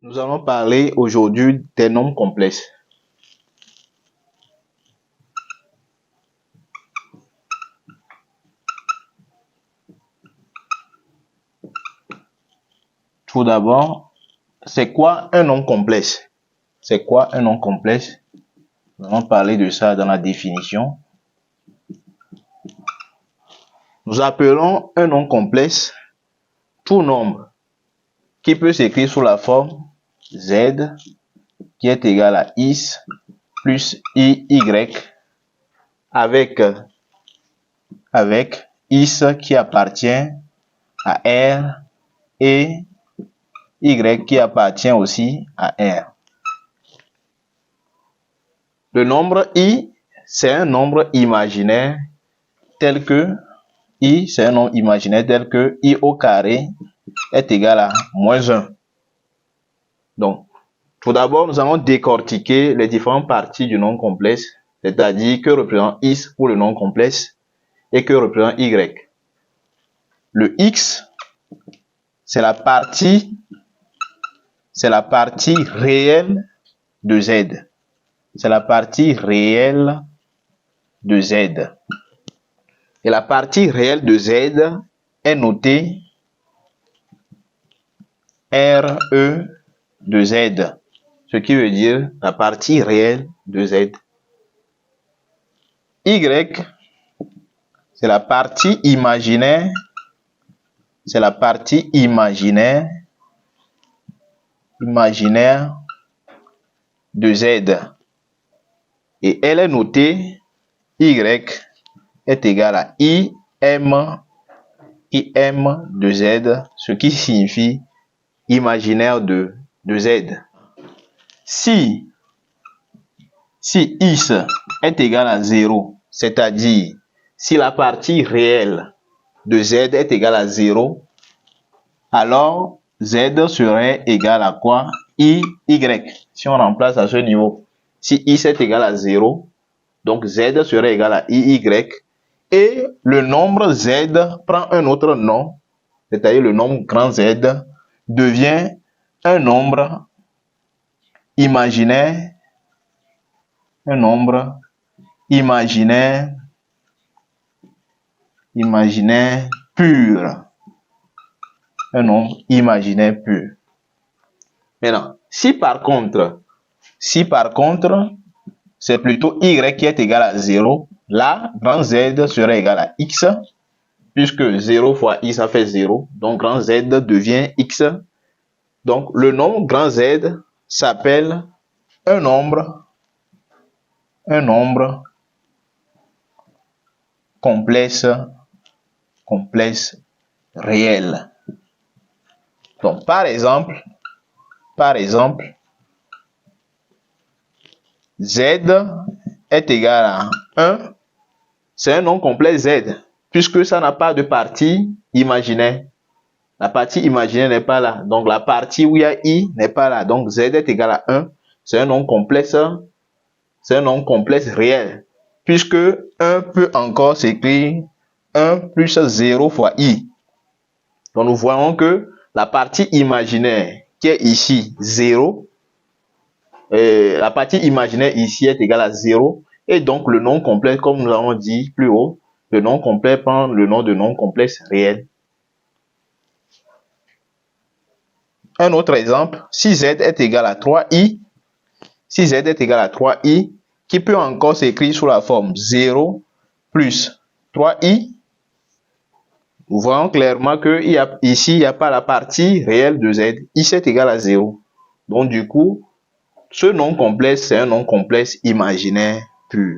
Nous allons parler aujourd'hui des nombres complexes. Tout d'abord, c'est quoi un nombre complexe? C'est quoi un nombre complexe? Nous allons parler de ça dans la définition. Nous appelons un nombre complexe tout nombre qui peut s'écrire sous la forme z qui est égal à x plus iy avec x qui appartient à R et y qui appartient aussi à R. Le nombre i, c'est un nombre imaginaire tel que i, c'est un nombre imaginaire tel que i au carré est égal à moins 1. Donc, tout d'abord, nous allons décortiquer les différentes parties du nombre complexe, c'est-à-dire que représente x pour le nombre complexe et que représente y. Le x, c'est la partie réelle de z. C'est la partie réelle de z. Et la partie réelle de z est notée RE de z. Ce qui veut dire la partie réelle de z. Y, c'est la partie imaginaire. C'est la partie imaginaire de z. Et elle est notée y est égal à im de z, ce qui signifie imaginaire de z. Si x est égal à 0, c'est-à-dire si la partie réelle de z est égale à 0, alors z serait égal à quoi? Y. Si on remplace à ce niveau, si x est égal à 0, donc z serait égal à iy, et le nombre z prend un autre nom, c'est-à-dire le nombre grand Z devient un nombre imaginaire, pur. Un nombre imaginaire pur. Maintenant, si par contre, c'est plutôt y qui est égal à 0, là, grand Z serait égal à x, puisque 0 fois i, ça fait 0. Donc, grand Z devient x. Donc, le nombre grand Z s'appelle un nombre complexe réel. Donc, par exemple, Z est égal à 1. C'est un nombre complexe Z, puisque ça n'a pas de partie imaginaire. La partie imaginaire n'est pas là. Donc, la partie où il y a i n'est pas là. Donc, Z est égal à 1. C'est un nombre complexe réel, puisque 1 peut encore s'écrire 1 plus 0 fois i. Donc, nous voyons que la partie imaginaire qui est ici 0, la partie imaginaire ici est égale à 0, et donc le nombre complexe, comme nous l'avons dit plus haut, le nombre complexe prend le nom de nombre complexe réel. Un autre exemple, si z est égal à 3i, qui peut encore s'écrire sous la forme 0 plus 3i, nous voyons clairement que ici, il n'y a pas la partie réelle de z. I est égal à 0. Donc, du coup, ce nombre complexe, c'est un nombre complexe imaginaire pur.